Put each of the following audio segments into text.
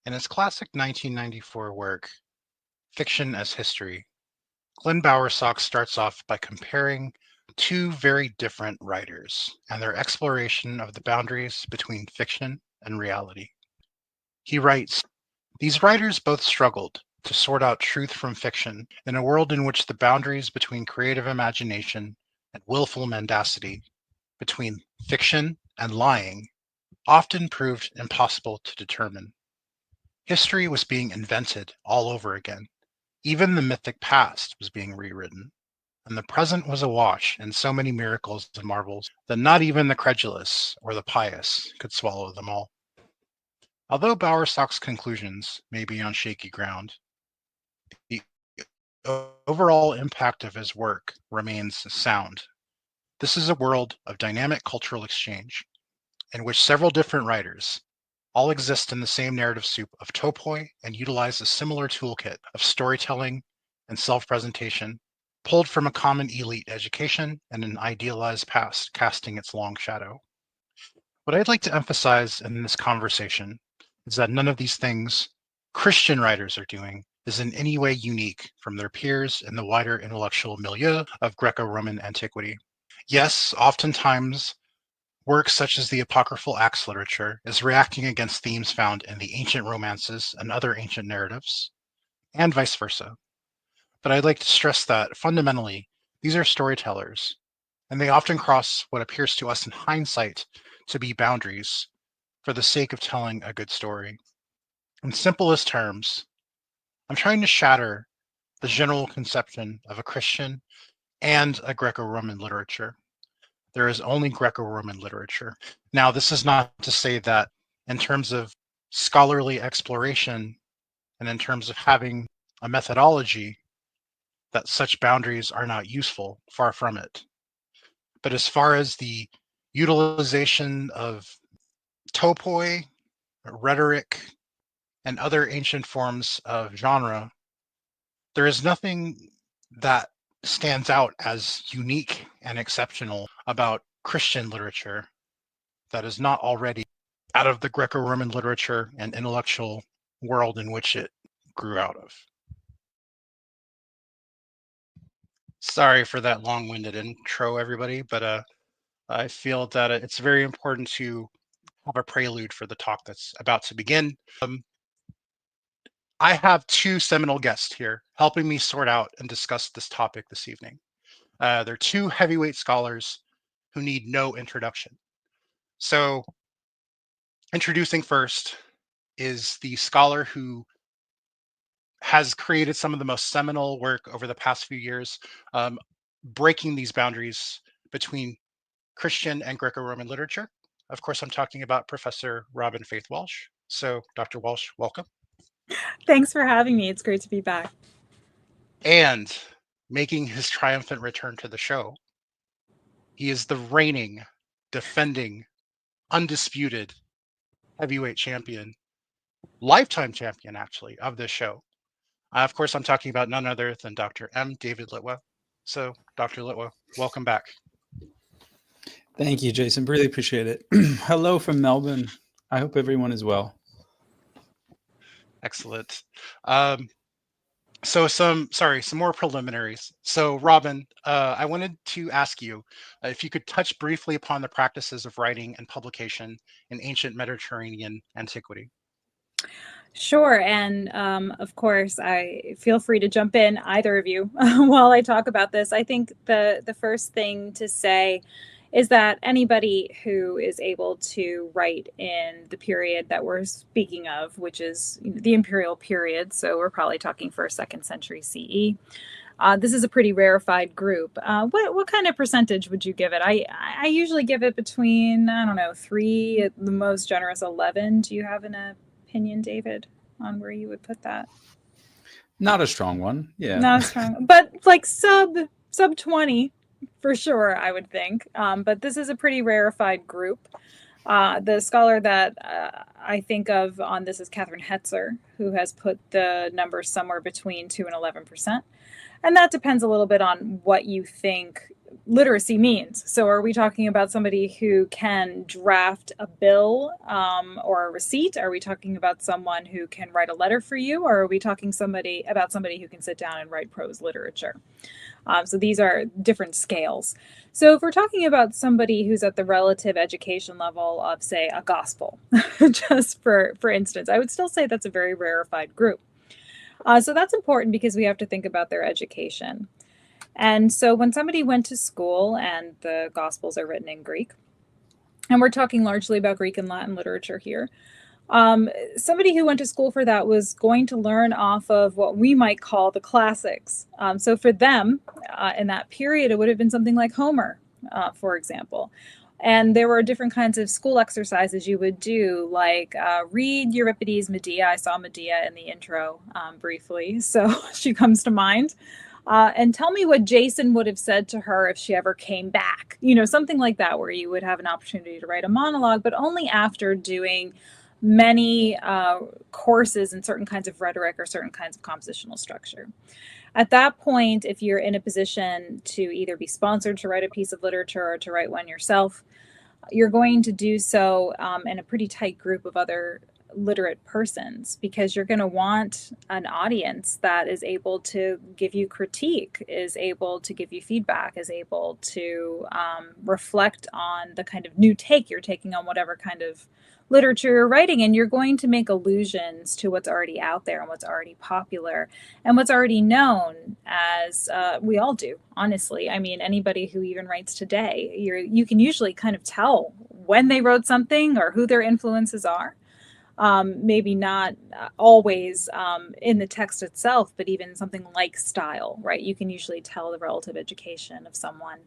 In his classic 1994 work, Fiction as History, Glen Bowersock starts off by comparing two very different writers and their exploration of the boundaries between fiction and reality. He writes, "These writers both struggled to sort out truth from fiction in a world in which the boundaries between creative imagination and willful mendacity, between fiction and lying, often proved impossible to determine. History was being invented all over again. Even the mythic past was being rewritten, and the present was awash in so many miracles and marvels that not even the credulous or the pious could swallow them all." Although Bowersock's conclusions may be on shaky ground, the overall impact of his work remains sound. This is a world of dynamic cultural exchange, in which several different writers all exist in the same narrative soup of topoi and utilize a similar toolkit of storytelling and self-presentation, pulled from a common elite education and an idealized past casting its long shadow. What I'd like to emphasize in this conversation is that none of these things Christian writers are doing is in any way unique from their peers in the wider intellectual milieu of Greco-Roman antiquity. Yes, oftentimes works such as the apocryphal Acts literature is reacting against themes found in the ancient romances and other ancient narratives, and vice versa. But I'd like to stress that fundamentally, these are storytellers, and they often cross what appears to us in hindsight to be boundaries for the sake of telling a good story. In simplest terms, I'm trying to shatter the general conception of a Christian and a Greco-Roman literature. There is only Greco-Roman literature. Now, this is not to say that in terms of scholarly exploration and in terms of having a methodology, that such boundaries are not useful, far from it. But as far as the utilization of topoi, rhetoric, and other ancient forms of genre, there is nothing that stands out as unique and exceptional about Christian literature that is not already out of the Greco-Roman literature and intellectual world in which it grew out of. Sorry for that long-winded intro, everybody, but I feel that it's very important to have a prelude for the talk that's about to begin. I have two seminal guests here helping me sort out and discuss this topic this evening. They're two heavyweight scholars who need no introduction. So, introducing first is the scholar who has created some of the most seminal work over the past few years, breaking these boundaries between Christian and Greco-Roman literature. Of course, I'm talking about Professor Robyn Faith Walsh. So, Dr. Walsh, welcome. Thanks for having me. It's great to be back. And making his triumphant return to the show, he is the reigning, defending, undisputed heavyweight champion, lifetime champion, actually, of this show. Of course, I'm talking about none other than Dr. M. David Litwa. So, Dr. Litwa, welcome back. Thank you, Jason. Really appreciate it. Hello from Melbourne. I hope everyone is well. Excellent. So some more preliminaries. So Robyn, I wanted to ask you if you could touch briefly upon the practices of writing and publication in ancient Mediterranean antiquity. Sure. And of course, I feel free to jump in, either of you, while I talk about this. I think the first thing to say is that anybody who is able to write in the period that we're speaking of, which is the imperial period, so we're probably talking first, second century CE. This is a pretty rarefied group. What kind of percentage would you give it? I usually give it between, I don't know, 3, at the most generous 11. Do you have an opinion, David, on where you would put that? Not a strong one. Yeah. Not strong, but like sub 20 for sure, I would think. But this is a pretty rarefied group. The scholar that I think of on this is Catherine Hetzer, who has put the numbers somewhere between 2 and 11%. And that depends a little bit on what you think literacy means. So are we talking about somebody who can draft a bill or a receipt? Are we talking about someone who can write a letter for you? Or are we talking about somebody who can sit down and write prose literature? So these are different scales. So if we're talking about somebody who's at the relative education level of, say, a gospel, just for instance, I would still say that's a very rarefied group. So that's important because we have to think about their education. And so when somebody went to school, and the Gospels are written in Greek, and we're talking largely about Greek and Latin literature here, somebody who went to school for that was going to learn off of what we might call the classics. So for them, in that period, it would have been something like Homer, for example. And there were different kinds of school exercises you would do, like read Euripides' Medea. I saw Medea in the intro briefly, so she comes to mind. And tell me what Jason would have said to her if she ever came back. Something like that, where you would have an opportunity to write a monologue, but only after doing many courses in certain kinds of rhetoric or certain kinds of compositional structure. At that point, if you're in a position to either be sponsored to write a piece of literature or to write one yourself, you're going to do so in a pretty tight group of other literate persons, because you're going to want an audience that is able to give you critique, is able to give you feedback, is able to reflect on the kind of new take you're taking on whatever kind of literature you're writing. And you're going to make allusions to what's already out there and what's already popular and what's already known, as we all do, honestly. I mean, anybody who even writes today, you can usually kind of tell when they wrote something or who their influences are. Maybe not always in the text itself, but even something like style, right? You can usually tell the relative education of someone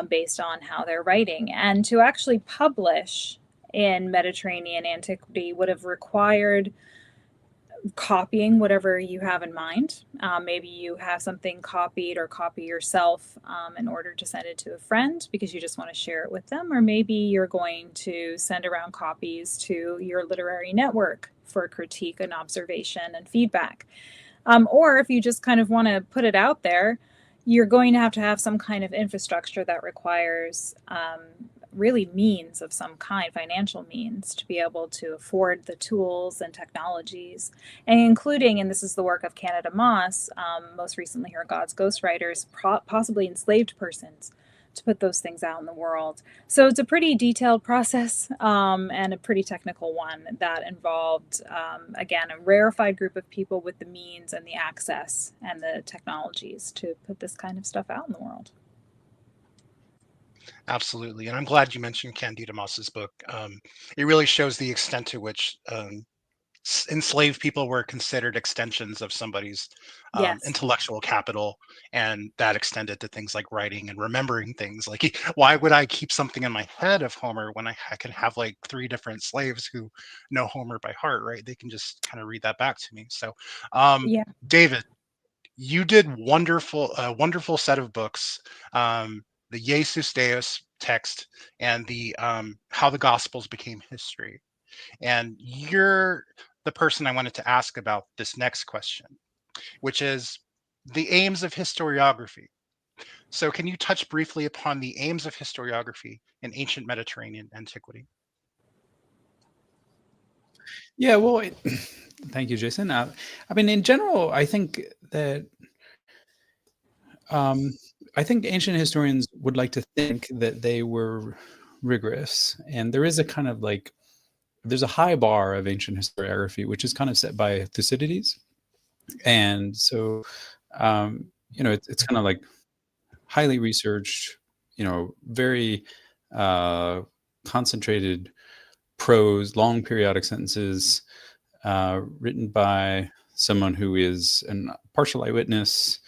based on how they're writing. And to actually publish in Mediterranean antiquity would have required copying whatever you have in mind. Maybe you have something copied or copy yourself in order to send it to a friend because you just want to share it with them. Or maybe you're going to send around copies to your literary network for critique and observation and feedback. Or if you just kind of want to put it out there, you're going to have some kind of infrastructure that requires really means of some kind, financial means, to be able to afford the tools and technologies, and including, and this is the work of Canada Moss, most recently her God's Ghostwriters, possibly enslaved persons, to put those things out in the world. So it's a pretty detailed process and a pretty technical one that involved, again, a rarefied group of people with the means and the access and the technologies to put this kind of stuff out in the world. Absolutely. And I'm glad you mentioned Candida Moss's book. It really shows the extent to which enslaved people were considered extensions of somebody's Yes. intellectual capital, and that extended to things like writing and remembering things. Like, why would I keep something in my head of Homer when I can have like 3 different slaves who know Homer by heart, right? They can just kind of read that back to me. So, Yeah. David, you did wonderful set of books. The Jesus Deus text and the how the Gospels became history. And you're the person I wanted to ask about this next question, which is the aims of historiography. So can you touch briefly upon the aims of historiography in ancient Mediterranean antiquity? Yeah, well, thank you, Jason. I mean, in general, I think that ancient historians would like to think that they were rigorous, and there is a kind of like there's a high bar of ancient historiography, which is kind of set by Thucydides, and so it's kind of like highly researched, very concentrated prose, long periodic sentences, written by someone who is a partial eyewitness,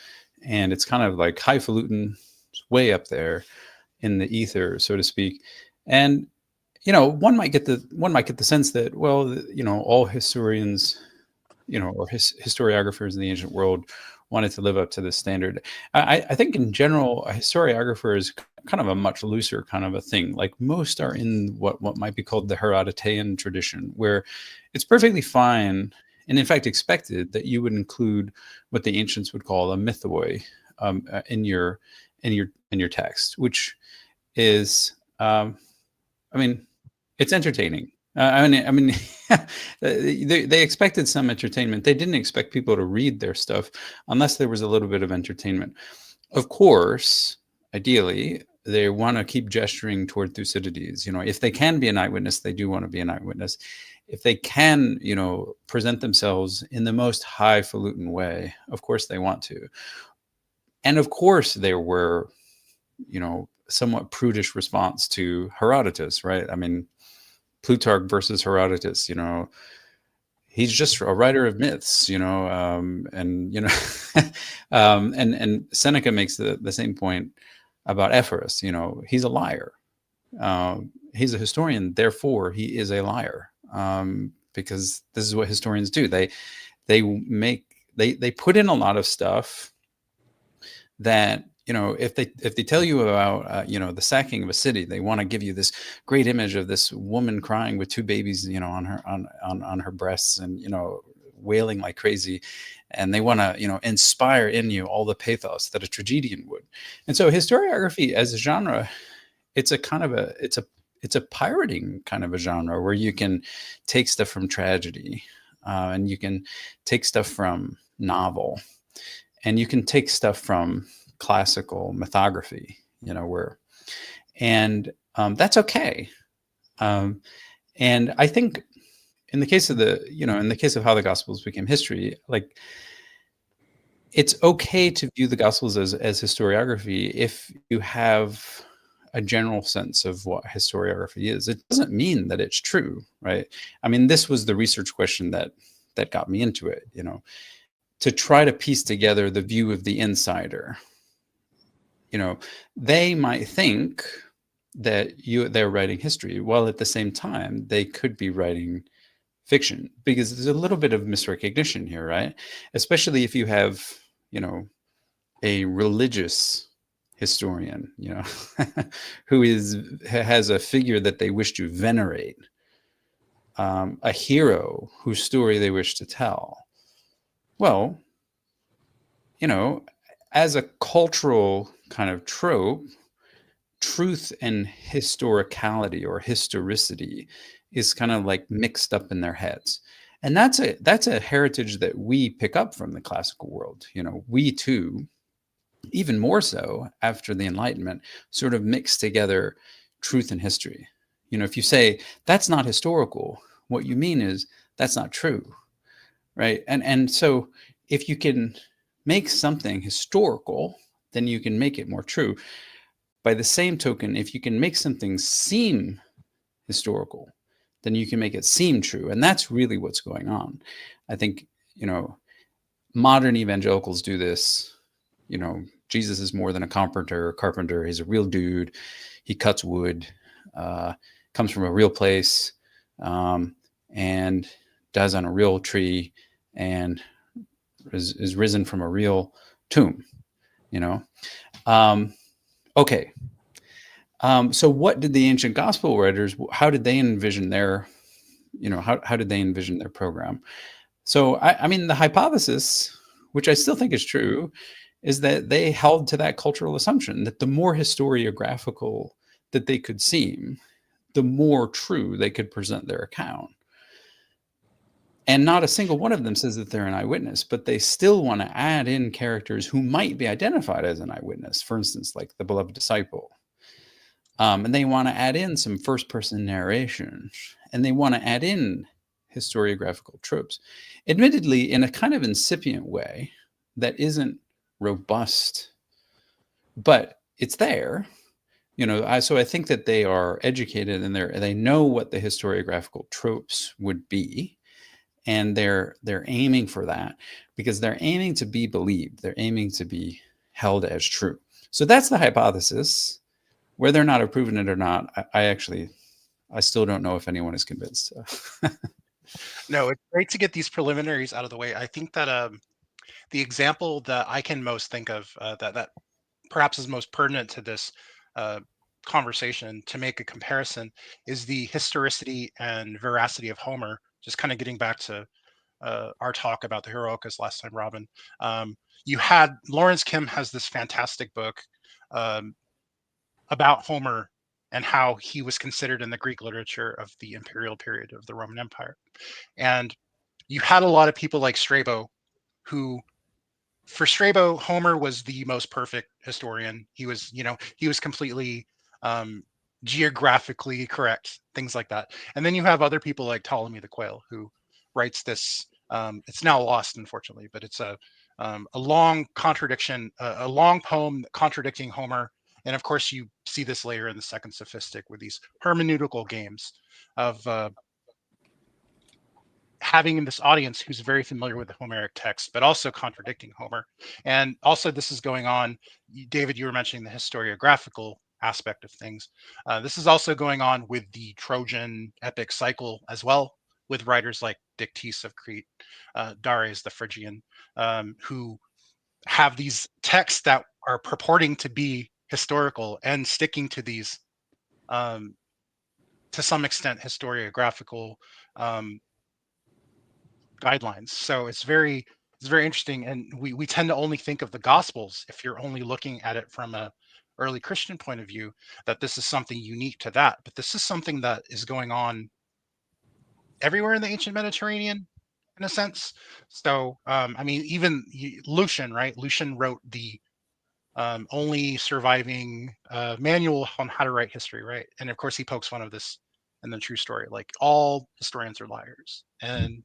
and it's kind of like highfalutin, way up there in the ether, so to speak. And one might get the sense that, well, all historians, or historiographers in the ancient world wanted to live up to this standard. I think in general, a historiographer is kind of a much looser kind of a thing. Like, most are in what might be called the Herodotean tradition, where it's perfectly fine and in fact expected that you would include what the ancients would call a mythoi in your in your text, which is, I mean, it's entertaining. They expected some entertainment. They didn't expect people to read their stuff unless there was a little bit of entertainment. Of course, ideally, they want to keep gesturing toward Thucydides. If they can be an eyewitness, they do want to be an eyewitness. If they can, present themselves in the most highfalutin way, of course they want to. And of course there were, somewhat prudish response to Herodotus, right? I mean, Plutarch versus Herodotus, he's just a writer of myths, and and Seneca makes the same point about Ephorus. He's a liar. He's a historian, therefore he is a liar, because this is what historians do. They put in a lot of stuff that, if they tell you about the sacking of a city, they want to give you this great image of this woman crying with two babies on her breasts and wailing like crazy, and they want to inspire in you all the pathos that a tragedian would. And so historiography as a genre, it's a pirating kind of a genre where you can take stuff from tragedy, and you can take stuff from novel, and you can take stuff from classical mythography, that's okay. And I think in the case of how the Gospels became history, like, it's okay to view the Gospels as historiography if you have a general sense of what historiography is. It doesn't mean that it's true, right? I mean, this was the research question that got me into it, to try to piece together the view of the insider. They might think that they're writing history, while at the same time they could be writing fiction, because there's a little bit of misrecognition here, right? Especially if you have, a religious historian, who has a figure that they wish to venerate, a hero whose story they wish to tell. Well, as a cultural kind of trope, truth and historicality or historicity is kind of like mixed up in their heads. And that's a heritage that we pick up from the classical world. We too, even more so after the Enlightenment, sort of mix together truth and history. If you say that's not historical, what you mean is that's not true, right? And so if you can make something historical, then you can make it more true. By the same token, if you can make something seem historical, then you can make it seem true. And that's really what's going on. I think, modern evangelicals do this. Jesus is more than a carpenter. He's a real dude. He cuts wood, comes from a real place, and dies on a real tree, and is risen from a real tomb, Okay. So what did the ancient gospel writers, how did they envision their, how did they envision their program? So, I mean, the hypothesis, which I still think is true, is that they held to that cultural assumption that the more historiographical that they could seem, the more true they could present their account. And not a single one of them says that they're an eyewitness, but they still want to add in characters who might be identified as an eyewitness, for instance, like the beloved disciple. And they want to add in some first-person narration, and they want to add in historiographical tropes, admittedly in a kind of incipient way that isn't robust, but it's there. So I think that they are educated, and they know what the historiographical tropes would be. And they're aiming for that because they're aiming to be believed. They're aiming to be held as true. So that's the hypothesis. Whether or not I've proven it or not, I still don't know if anyone is convinced. No, it's great to get these preliminaries out of the way. I think that the example that I can most think of that perhaps is most pertinent to this conversation, to make a comparison, is the historicity and veracity of Homer. Just kind of getting back to our talk about the Heroicus last time, Robyn. You had Lawrence Kim has this fantastic book about Homer and how he was considered in the Greek literature of the imperial period of the Roman Empire. And you had a lot of people like Strabo, who, for Strabo, Homer was the most perfect historian. He was, he was completely geographically correct, things like that. And then you have other people like Ptolemy the Quail, who writes this. It's now lost, unfortunately, but it's a long contradiction, a long poem contradicting Homer. And of course, you see this later in the Second Sophistic with these hermeneutical games of having this audience who's very familiar with the Homeric text, but also contradicting Homer. And also, this is going on. David, you were mentioning the historiographical aspect of things. This is also going on with the Trojan epic cycle as well, with writers like Dictys of Crete, Dares the Phrygian, who have these texts that are purporting to be historical and sticking to these, to some extent, historiographical guidelines. So it's very interesting, and we tend to only think of the Gospels, if you're only looking at it from a early Christian point of view, that this is something unique to that. But this is something that is going on everywhere in the ancient Mediterranean, in a sense. So I mean, even Lucian, right? Lucian wrote the only surviving manual on how to write history, right? And of course, he pokes fun of this in the True Story, like all historians are liars, and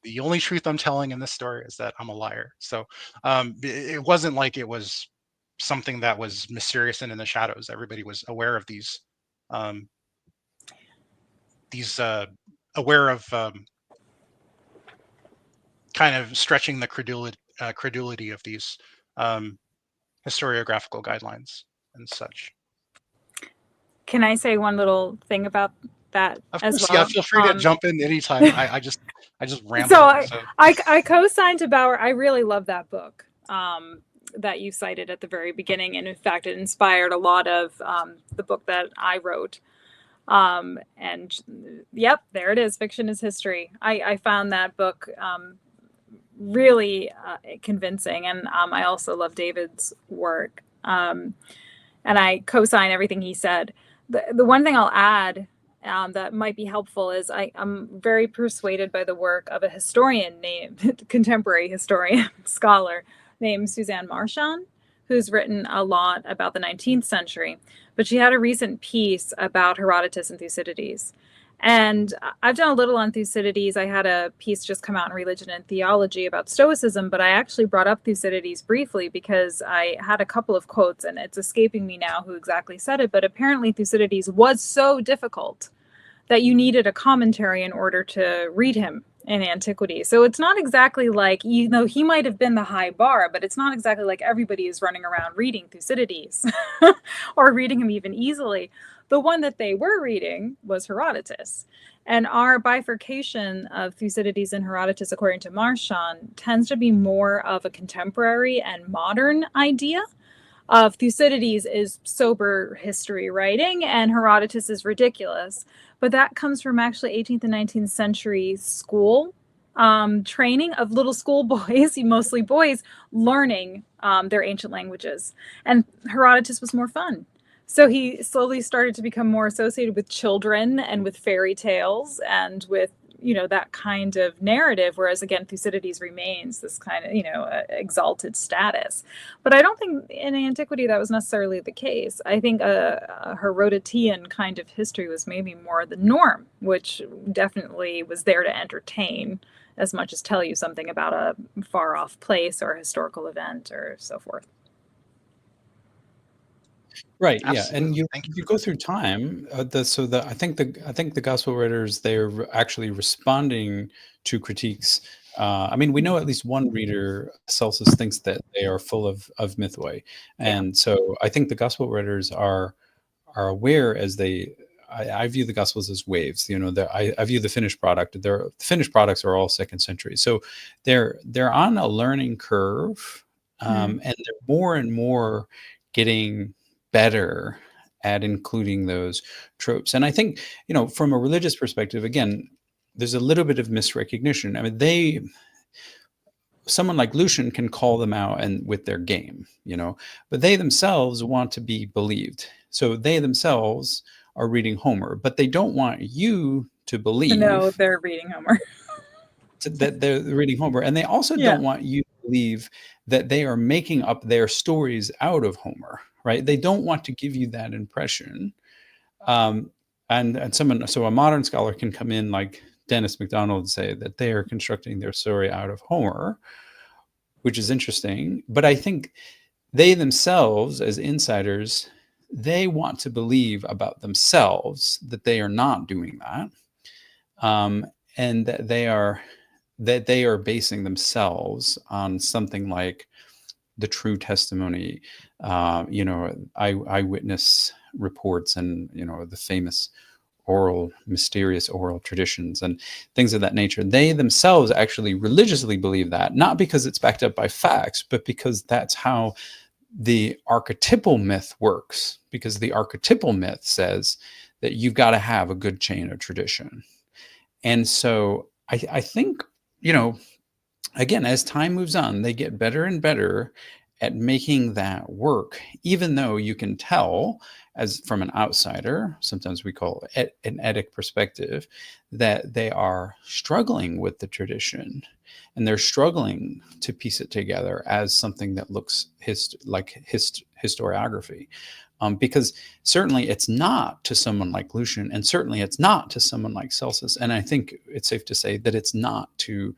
the only truth I'm telling in this story is that I'm a liar. So it wasn't like it was something that was mysterious and in the shadows. Everybody was aware of these, aware of kind of stretching the credulity of these historiographical guidelines and such. Can I say one little thing about that Of as course, well? yeah. Feel free to jump in anytime. I just ramble. So I co-signed to Bauer. I really love that book that you cited at the very beginning, and in fact, it inspired a lot of the book that I wrote. And yep, there it is. Fiction is history. I found that book really convincing, and I also love David's work. And I co-sign everything he said. The one thing I'll add that might be helpful is I'm very persuaded by the work of a historian contemporary historian, scholar named Suzanne Marchand, who's written a lot about the 19th century. But she had a recent piece about Herodotus and Thucydides. And I've done a little on Thucydides. I had a piece just come out in Religion and Theology about Stoicism, but I actually brought up Thucydides briefly because I had a couple of quotes, and it's escaping me now who exactly said it, but apparently Thucydides was so difficult that you needed a commentary in order to read him in Antiquity. So it's not exactly like, he might have been the high bar, but it's not exactly like everybody is running around reading Thucydides or reading him even easily. The one that they were reading was Herodotus. And our bifurcation of Thucydides and Herodotus, according to Marchand, tends to be more of a contemporary and modern idea of Thucydides is sober history writing and Herodotus is ridiculous. But that comes from actually 18th and 19th century school training of little school boys, mostly boys, learning their ancient languages. And Herodotus was more fun. So he slowly started to become more associated with children and with fairy tales and with, that kind of narrative. Whereas again, Thucydides remains this kind of, exalted status. But I don't think in Antiquity that was necessarily the case. I think a Herodotean kind of history was maybe more the norm, which definitely was there to entertain as much as tell you something about a far off place or a historical event or so forth. Right. Absolutely. Yeah, and you go through time. I think the gospel writers, they're actually responding to critiques. I mean, we know at least one reader, Celsus, thinks that they are full of mythoi, and so I think the gospel writers are aware as they. I view the gospels as waves. I view the finished product. The finished products are all second century, so they're on a learning curve, and they're more and more getting better at including those tropes. And I think, from a religious perspective, again, there's a little bit of misrecognition. I mean, someone like Lucian can call them out and with their game, but they themselves want to be believed. So they themselves are reading Homer, but they don't want you to believe No, they're reading Homer. that they're reading Homer. And they also don't want you to believe that they are making up their stories out of Homer, right? They don't want to give you that impression. And so a modern scholar can come in like Dennis MacDonald and say that they are constructing their story out of Homer, which is interesting. But I think they themselves, as insiders, they want to believe about themselves that they are not doing that, and that they are basing themselves on something like the true testimony, eyewitness reports, and the famous mysterious oral traditions and things of that nature. They themselves actually religiously believe that, not because it's backed up by facts, but because that's how the archetypal myth works. Because the archetypal myth says that you've got to have a good chain of tradition. And so I think, again, as time moves on, they get better and better at making that work, even though you can tell, as from an outsider, sometimes we call it an etic perspective, that they are struggling with the tradition, and they're struggling to piece it together as something that looks like historiography. Because certainly it's not to someone like Lucian, and certainly it's not to someone like Celsus. And I think it's safe to say that it's not to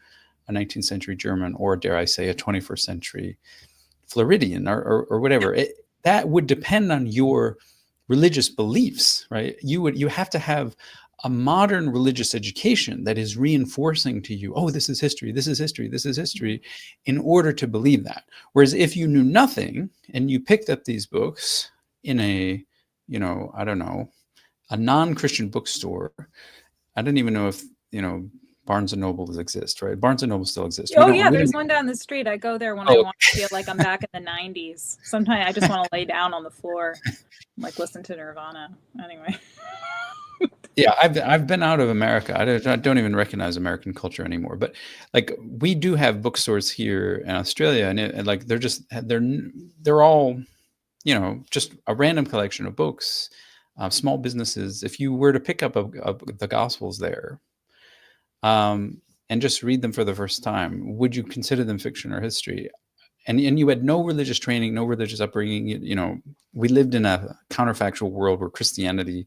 a 19th century German, or dare I say a 21st century Floridian, or whatever. That would depend on your religious beliefs, right? You have to have a modern religious education that is reinforcing to you, oh, this is history, this is history, this is history, in order to believe that. Whereas if you knew nothing and you picked up these books in a, I don't know, a non-Christian bookstore, I don't even know if, Barnes and Noble exist, right? Barnes and Noble still exists. There's one down the street. I go there when I want to feel like I'm back in the 90s. Sometimes I just want to lay down on the floor, like listen to Nirvana. Anyway. Yeah, I've been out of America. I don't even recognize American culture anymore. But like, we do have bookstores here in Australia, and like they're all, just a random collection of books, small businesses. If you were to pick up the Gospels there, and just read them for the first time, would you consider them fiction or history? And you had no religious training, no religious upbringing. We lived in a counterfactual world where Christianity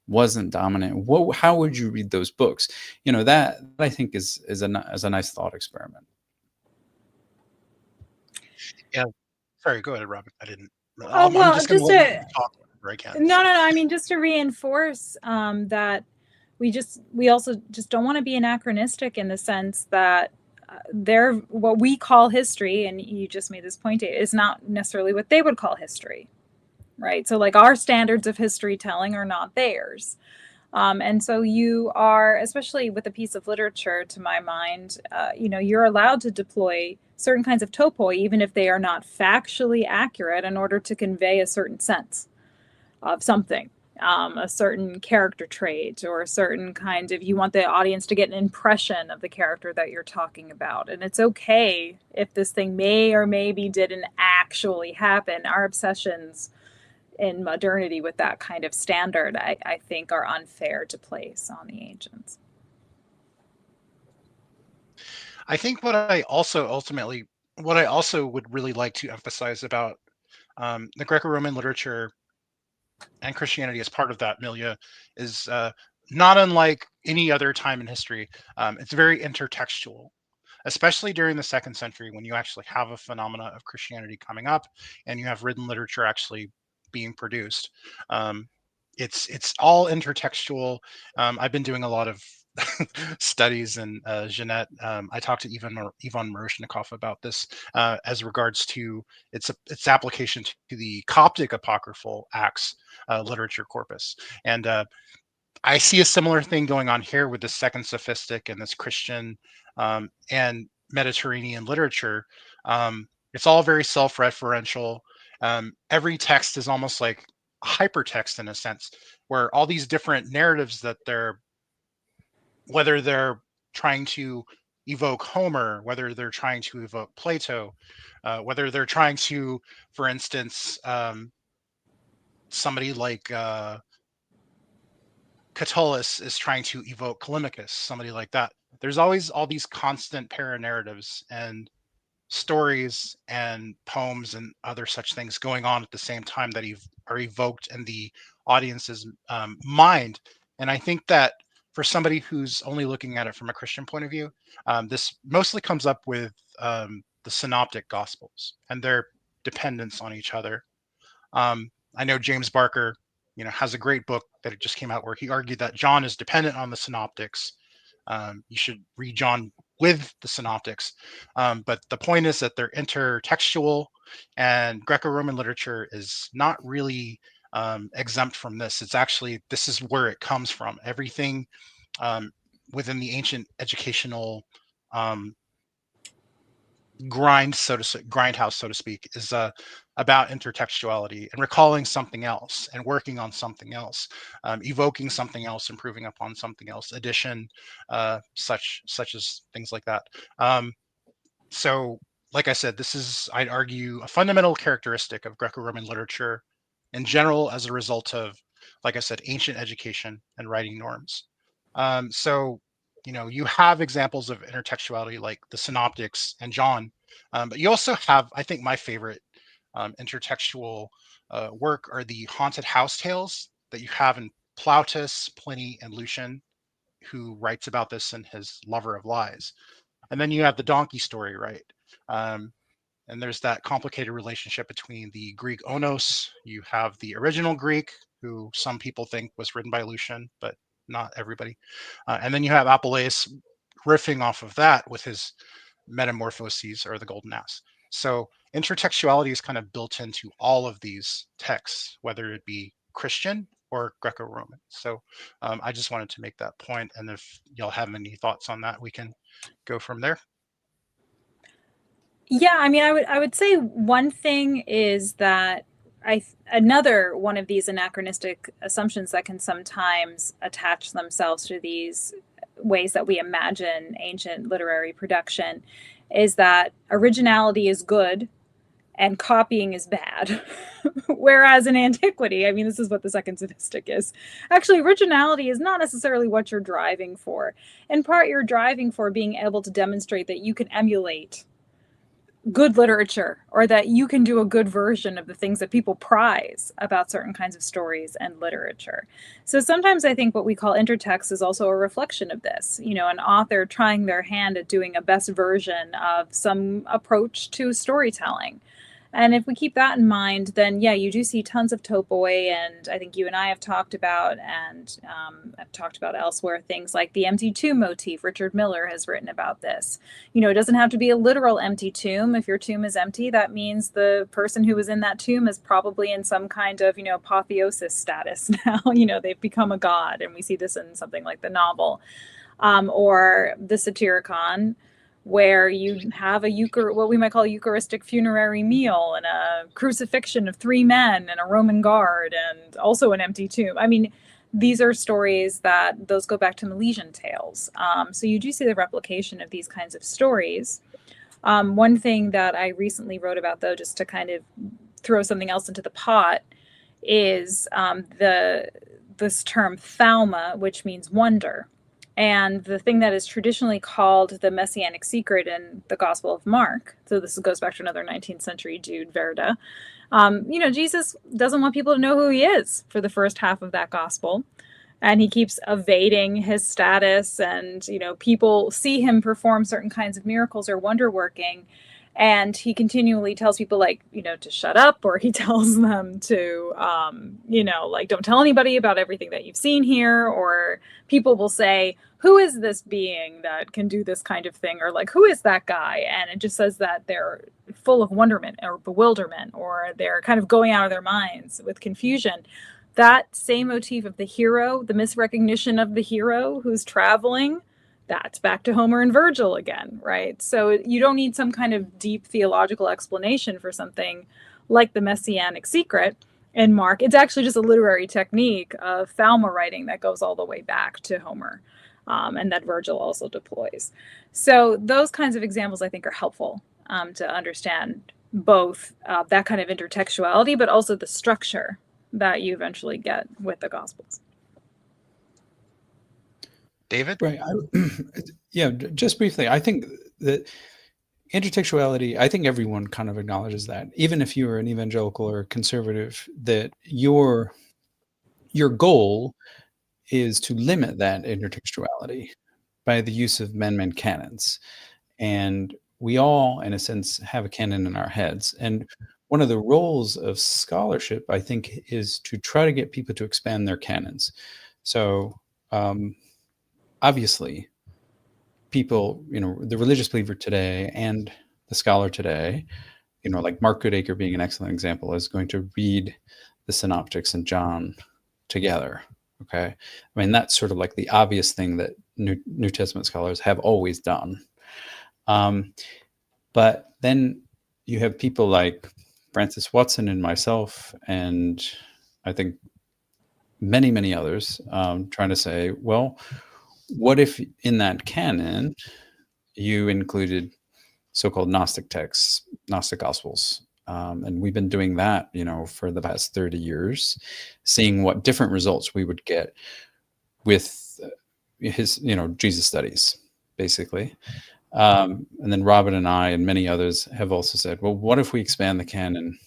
wasn't dominant. How would you read those books? That I think is a nice thought experiment. Yeah, sorry. Go ahead, Robyn. I didn't. I'm just going to let you talk whenever I can. No. I mean, just to reinforce that we also just don't want to be anachronistic in the sense that what we call history, and you just made this point, is not necessarily what they would call history, right? So like, our standards of history telling are not theirs. And so you are, especially with a piece of literature, to my mind, you're allowed to deploy certain kinds of topoi, even if they are not factually accurate, in order to convey a certain sense of something. A certain character trait, or a certain kind of, you want the audience to get an impression of the character that you're talking about. And it's okay if this thing may or maybe didn't actually happen. Our obsessions in modernity with that kind of standard, I think, are unfair to place on the ancients. I think what I also would really like to emphasize about the Greco-Roman literature and Christianity as part of that milieu is not unlike any other time in history. It's very intertextual, especially during the 2nd century, when you actually have a phenomena of Christianity coming up and you have written literature actually being produced. It's all intertextual. I've been doing a lot of studies, and Jeanette, I talked to Ivan Miroshnikov about this as regards to its application to the Coptic apocryphal Acts literature corpus. And I see a similar thing going on here with the Second Sophistic and this Christian and Mediterranean literature. It's all very self-referential. Every text is almost like hypertext in a sense, where all these different narratives that whether they're trying to evoke Homer, whether they're trying to evoke Plato, whether they're trying to, for instance, somebody like Catullus is trying to evoke Callimachus, somebody like that. There's always all these constant para-narratives and stories and poems and other such things going on at the same time that are evoked in the audience's mind. And I think that for somebody who's only looking at it from a Christian point of view, this mostly comes up with the synoptic gospels and their dependence on each other. I know James Barker, has a great book that it just came out where he argued that John is dependent on the synoptics. You should read John with the synoptics. But the point is that they're intertextual, and Greco-Roman literature is not really exempt from this. It's actually, this is where it comes from. Everything within the ancient educational grindhouse, so to speak, is about intertextuality and recalling something else and working on something else, evoking something else, improving upon something else, addition, such as things like that. So, like I said, this is, I'd argue, a fundamental characteristic of Greco-Roman literature in general as a result of, like I said, ancient education and writing norms. So, you have examples of intertextuality like the synoptics and John, but you also have, I think, my favorite intertextual work are the haunted house tales that you have in Plautus, Pliny, and Lucian, who writes about this in his Lover of Lies. And then you have the donkey story, right? And there's that complicated relationship between the Greek onos. You have the original Greek, who some people think was written by Lucian, but not everybody. And then you have Apuleius riffing off of that with his Metamorphoses, or the Golden Ass. So intertextuality is kind of built into all of these texts, whether it be Christian or Greco-Roman. So I just wanted to make that point. And if y'all have any thoughts on that, we can go from there. Yeah, I mean, I would say one thing is that another one of these anachronistic assumptions that can sometimes attach themselves to these ways that we imagine ancient literary production is that originality is good and copying is bad. Whereas in antiquity, I mean, this is what the second sophistic is. Actually, originality is not necessarily what you're driving for. In part, you're driving for being able to demonstrate that you can emulate good literature, or that you can do a good version of the things that people prize about certain kinds of stories and literature. So sometimes I think what we call intertext is also a reflection of this, an author trying their hand at doing a best version of some approach to storytelling. And if we keep that in mind, then yeah, you do see tons of topoi, and I think you and I have talked about, and I've talked about elsewhere, things like the empty tomb motif. Richard Miller has written about this. It doesn't have to be a literal empty tomb. If your tomb is empty, that means the person who was in that tomb is probably in some kind of, apotheosis status now. They've become a god, and we see this in something like the novel, or the Satyricon, where you have what we might call a Eucharistic funerary meal, and a crucifixion of 3 men and a Roman guard, and also an empty tomb. I mean, these are stories those go back to Milesian tales. So you do see the replication of these kinds of stories. One thing that I recently wrote about, though, just to kind of throw something else into the pot, is this term thalma, which means wonder. And the thing that is traditionally called the messianic secret in the Gospel of Mark, so this goes back to another 19th century dude, Verda, Jesus doesn't want people to know who he is for the first half of that gospel. And he keeps evading his status, and, people see him perform certain kinds of miracles or wonder working. And he continually tells people, to shut up, or he tells them to, don't tell anybody about everything that you've seen here. Or people will say, who is this being that can do this kind of thing? Or who is that guy? And it just says that they're full of wonderment or bewilderment, or they're kind of going out of their minds with confusion. That same motif of the hero, the misrecognition of the hero who's traveling, that's back to Homer and Virgil again, right? So you don't need some kind of deep theological explanation for something like the messianic secret in Mark. It's actually just a literary technique of thalma writing that goes all the way back to Homer. and that Virgil also deploys. So those kinds of examples I think are helpful to understand both that kind of intertextuality, but also the structure that you eventually get with the Gospels. David? Right. Yeah, just briefly, I think that intertextuality, I think everyone kind of acknowledges that, even if you're an evangelical or conservative, that your goal is to limit that intertextuality by the use of man-made canons. And we all, in a sense, have a canon in our heads. And one of the roles of scholarship, I think, is to try to get people to expand their canons. So obviously, people, the religious believer today and the scholar today, like Mark Goodacre being an excellent example, is going to read the Synoptics and John together. Okay. I mean, that's sort of like the obvious thing that New Testament scholars have always done. But then you have people like Francis Watson and myself, and I think many, many others trying to say, well, what if in that canon you included so-called Gnostic texts, Gnostic Gospels? And we've been doing that, for the past 30 years, seeing what different results we would get with his, Jesus studies, basically. And then Robyn and I and many others have also said, well, what if we expand the canon,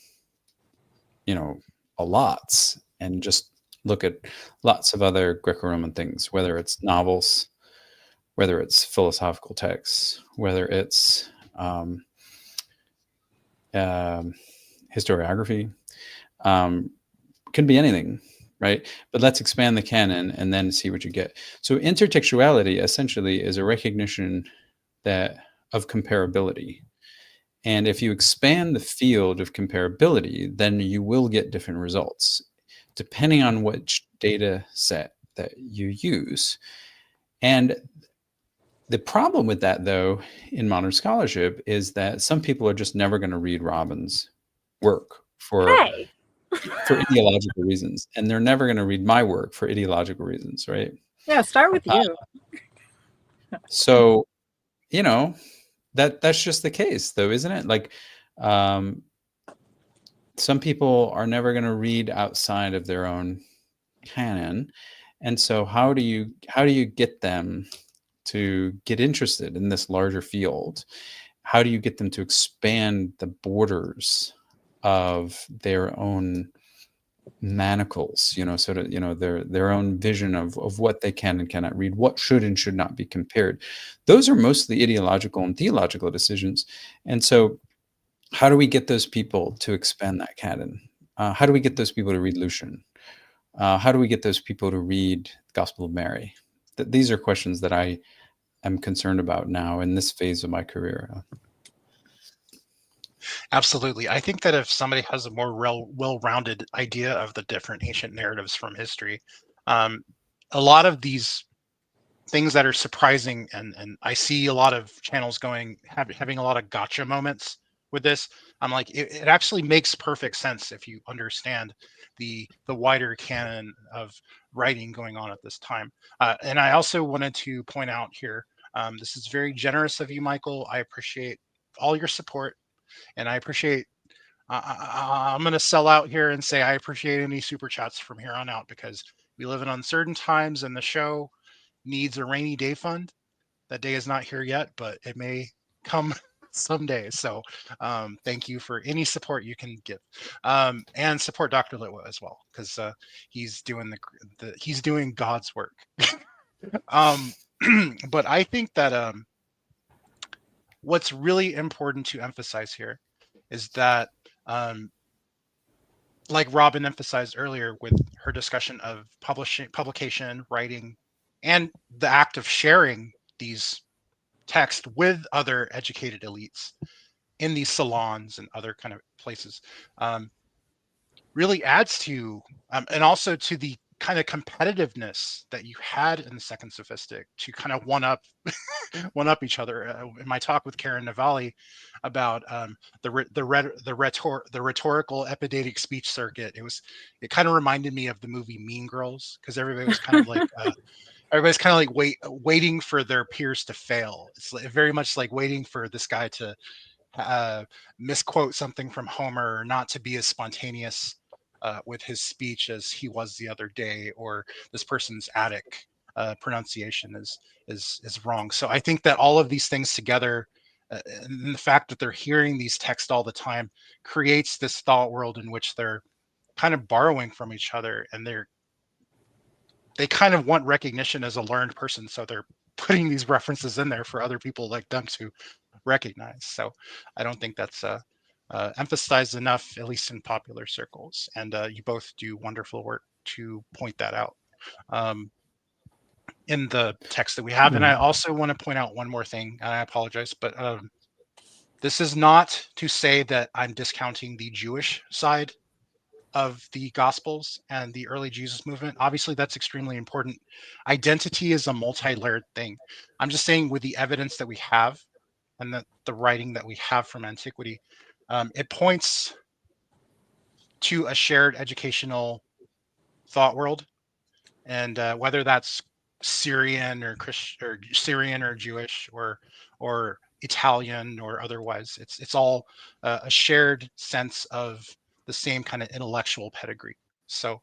a lot, and just look at lots of other Greco-Roman things, whether it's novels, whether it's philosophical texts, whether it's historiography, can be anything, right? But let's expand the canon and then see what you get. So intertextuality essentially is a recognition of comparability. And if you expand the field of comparability, then you will get different results, depending on which data set that you use. And the problem with that, though, in modern scholarship is that some people are just never going to read Robyn's work for ideological reasons. And they're never going to read my work for ideological reasons, right? Yeah, start with you. So, that's just the case, though, isn't it? Like, some people are never going to read outside of their own canon. And so how do you get them to get interested in this larger field? How do you get them to expand the borders of their own manacles, sort of, their own vision of what they can and cannot read, what should and should not be compared? Those are mostly ideological and theological decisions. And so how do we get those people to expand that canon? How do we get those people to read Lucian? How do we get those people to read the Gospel of Mary? These are questions that I am concerned about now in this phase of my career. Absolutely. I think that if somebody has a more well-rounded idea of the different ancient narratives from history, a lot of these things that are surprising, and I see a lot of channels having a lot of gotcha moments with this. I'm like, it actually makes perfect sense if you understand the wider canon of writing going on at this time. And I also wanted to point out here, this is very generous of you, Michael. I appreciate all your support, and I appreciate. I'm going to sell out here and say I appreciate any super chats from here on out, because we live in uncertain times, and the show needs a rainy day fund. That day is not here yet, but it may come someday. So thank you for any support you can give, and support Dr. Litwa as well, because he's doing he's doing God's work. But I think that what's really important to emphasize here is that, like Robyn emphasized earlier with her discussion of publication, writing, and the act of sharing these texts with other educated elites in these salons and other kind of places, really adds to, and also to the kind of competitiveness that you had in the Second Sophistic to kind of one up each other. In my talk with Karen Navalny about the rhetorical epidatic speech circuit, it kind of reminded me of the movie Mean Girls, because everybody was kind of like everybody's kind of like waiting for their peers to fail. It's very much like waiting for this guy to misquote something from Homer, or not to be as spontaneous with his speech as he was the other day, or this person's Attic pronunciation is wrong. So I think that all of these things together, and the fact that they're hearing these texts all the time, creates this thought world in which they're kind of borrowing from each other, and they kind of want recognition as a learned person, so they're putting these references in there for other people like them to recognize. So I don't think that's emphasized enough, at least in popular circles. And you both do wonderful work to point that out in the text that we have. And I also want to point out one more thing, and I apologize, but this is not to say that I'm discounting the Jewish side of the Gospels and the early Jesus movement. Obviously, that's extremely important. Identity is a multi-layered thing. I'm just saying, with the evidence that we have and the writing that we have from antiquity, it points to a shared educational thought world, and whether that's Syrian or Christian, or Syrian or Jewish, or Italian or otherwise, it's all a shared sense of the same kind of intellectual pedigree. So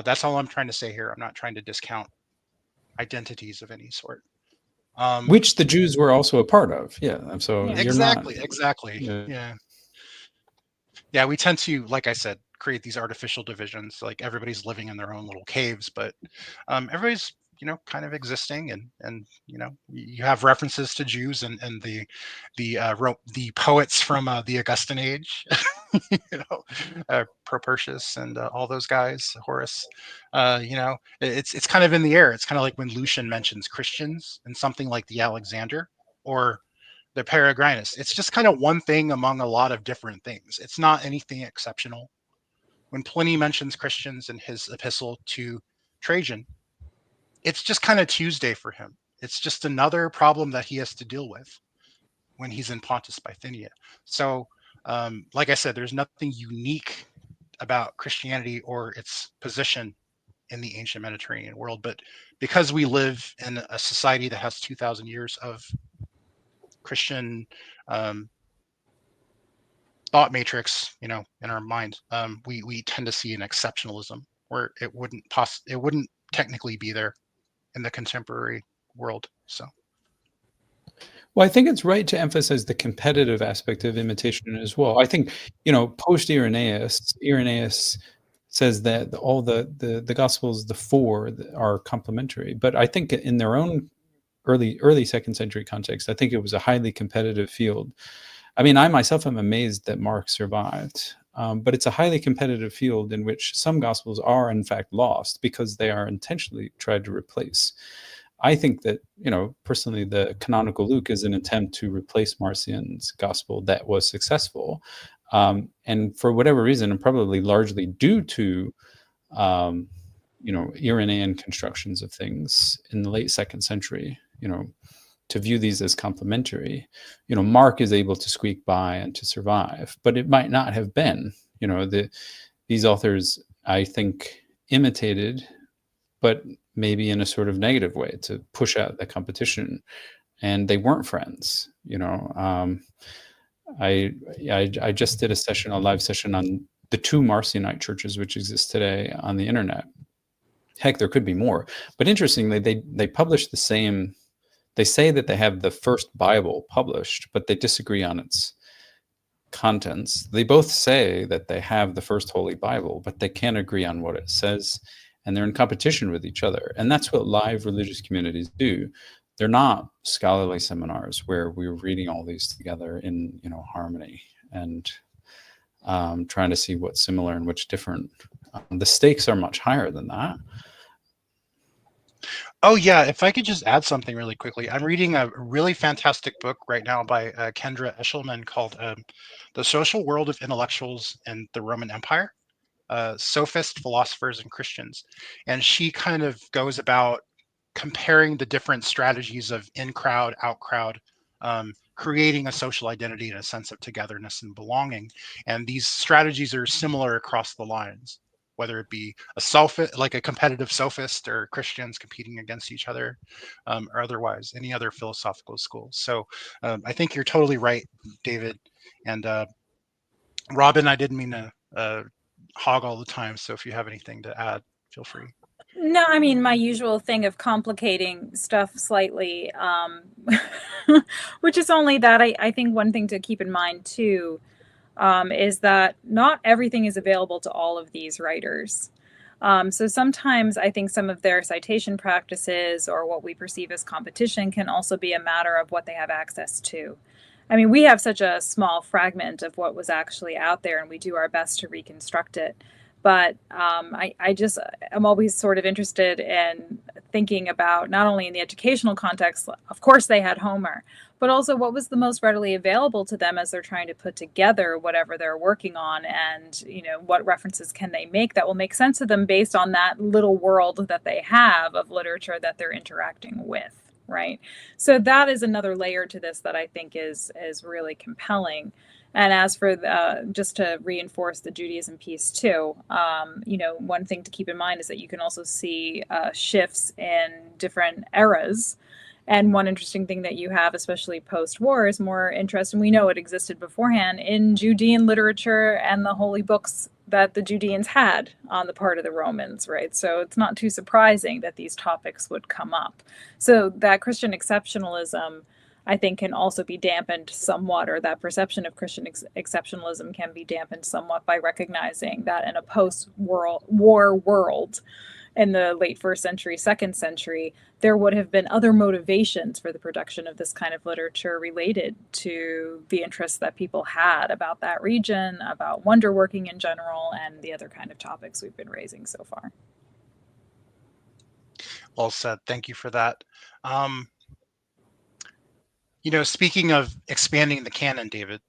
that's all I'm trying to say here. I'm not trying to discount identities of any sort. Which the Jews were also a part of. Yeah. So Yeah. you're not. Exactly. Yeah. We tend to, like I said, create these artificial divisions. Like everybody's living in their own little caves, but everybody's kind of existing, and you have references to Jews and the poets from the Augustan age, Propertius and all those guys, Horace. It's kind of in the air. It's kind of like when Lucian mentions Christians and something like the Alexander or the Peregrinus. It's just kind of one thing among a lot of different things. It's not anything exceptional. When Pliny mentions Christians in his epistle to Trajan, it's just kind of Tuesday for him. It's just another problem that he has to deal with when he's in Pontus Bithynia. So, like I said, there's nothing unique about Christianity or its position in the ancient Mediterranean world. But because we live in a society that has 2,000 years of Christian thought matrix, in our mind, we tend to see an exceptionalism where it wouldn't technically be there in the contemporary world. So, well, I think it's right to emphasize the competitive aspect of imitation as well. I think, post Irenaeus says that all the Gospels, the four, are complementary. But I think in their own early second century context, I think it was a highly competitive field. I mean, I myself am amazed that Mark survived. But it's a highly competitive field in which some Gospels are in fact lost because they are intentionally tried to replace. I think that, personally, the canonical Luke is an attempt to replace Marcion's Gospel that was successful. And for whatever reason, and probably largely due to, Irenaean constructions of things in the late second century, to view these as complementary, Mark is able to squeak by and to survive, but it might not have been, these authors, I think, imitated, but maybe in a sort of negative way to push out the competition, and they weren't friends. I just did a live session on the two Marcionite churches which exist today on the internet. Heck, there could be more, but interestingly, they publish the same. They say that they have the first Bible published, but they disagree on its contents. They both say that they have the first Holy Bible, but they can't agree on what it says, and they're in competition with each other. And that's what live religious communities do. They're not scholarly seminars where we're reading all these together in harmony and trying to see what's similar and what's different. The stakes are much higher than that. Oh yeah, if I could just add something really quickly. I'm reading a really fantastic book right now by Kendra Eshelman called The Social World of Intellectuals in the Roman Empire, Sophists, Philosophers, and Christians. And she kind of goes about comparing the different strategies of in-crowd, out-crowd, creating a social identity and a sense of togetherness and belonging. And these strategies are similar across the lines. whether it be like a competitive sophist or Christians competing against each other, or otherwise any other philosophical schools. So I think you're totally right, David. And Robyn, I didn't mean to hog all the time, so if you have anything to add, feel free. No, I mean, my usual thing of complicating stuff slightly, which is only that I think one thing to keep in mind too, is that not everything is available to all of these writers. So sometimes I think some of their citation practices or what we perceive as competition can also be a matter of what they have access to. I mean, we have such a small fragment of what was actually out there, and we do our best to reconstruct it. But I'm always sort of interested in thinking about not only in the educational context, of course they had Homer, but also what was the most readily available to them as they're trying to put together whatever they're working on, and what references can they make that will make sense to them based on that little world that they have of literature that they're interacting with, right? So that is another layer to this that I think is really compelling. And as for just to reinforce the Judaism piece too, one thing to keep in mind is that you can also see shifts in different eras. And one interesting thing that you have, especially post-war, is more interest, and we know it existed beforehand, in Judean literature and the holy books that the Judeans had on the part of the Romans, right? So it's not too surprising that these topics would come up. So that Christian exceptionalism, I think, can also be dampened somewhat, or that perception of Christian exceptionalism can be dampened somewhat by recognizing that in a post-war world, in the late first century, second century, there would have been other motivations for the production of this kind of literature related to the interests that people had about that region, about wonderworking in general, and the other kind of topics we've been raising so far. Well said. Thank you for that. Speaking of expanding the canon, David,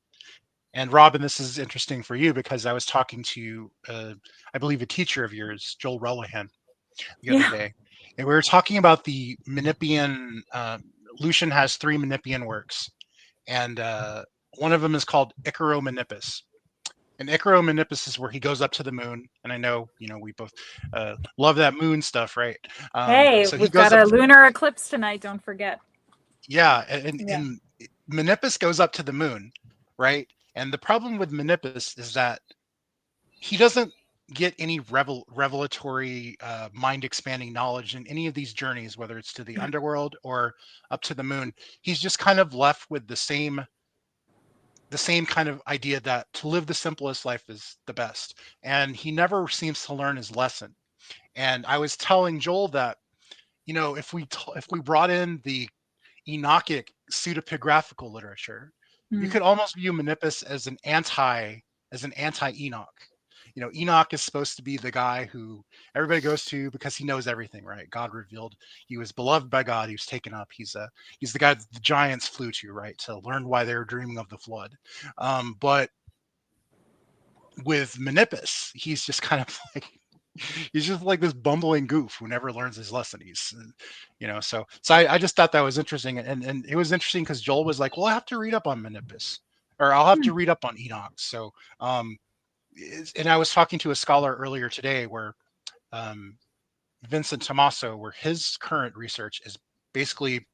and Robyn, this is interesting for you because I was talking to, I believe, a teacher of yours, Joel Relihan, the other day, and we were talking about the Menippean. Lucian has 3 Menippean works, and one of them is called Icaro-Menippus. And Icaro-Menippus is where he goes up to the moon, and I know we both love that moon stuff, right? Hey, so we've got a lunar eclipse tonight, don't forget. Yeah, and Menippus goes up to the moon, right? And the problem with Menippus is that he doesn't get any revelatory, mind-expanding knowledge in any of these journeys, whether it's to the underworld or up to the moon. He's just kind of left with the same kind of idea that to live the simplest life is the best, and he never seems to learn his lesson. And I was telling Joel that if we brought in the Enochic pseudepigraphical literature, you could almost view Menippus as an anti-Enoch. Enoch is supposed to be the guy who everybody goes to because he knows everything, right? God revealed, he was beloved by God, he was taken up, he's the guy that the giants flew to, right, to learn why they were dreaming of the flood. But with Menippus, he's just kind of like he's just like this bumbling goof who never learns his lesson. So I just thought that was interesting, and it was interesting because Joel was like, well, I have to read up on Menippus, or I'll have to read up on Enoch. So and I was talking to a scholar earlier today where Vincent Tomaso, where his current research is basically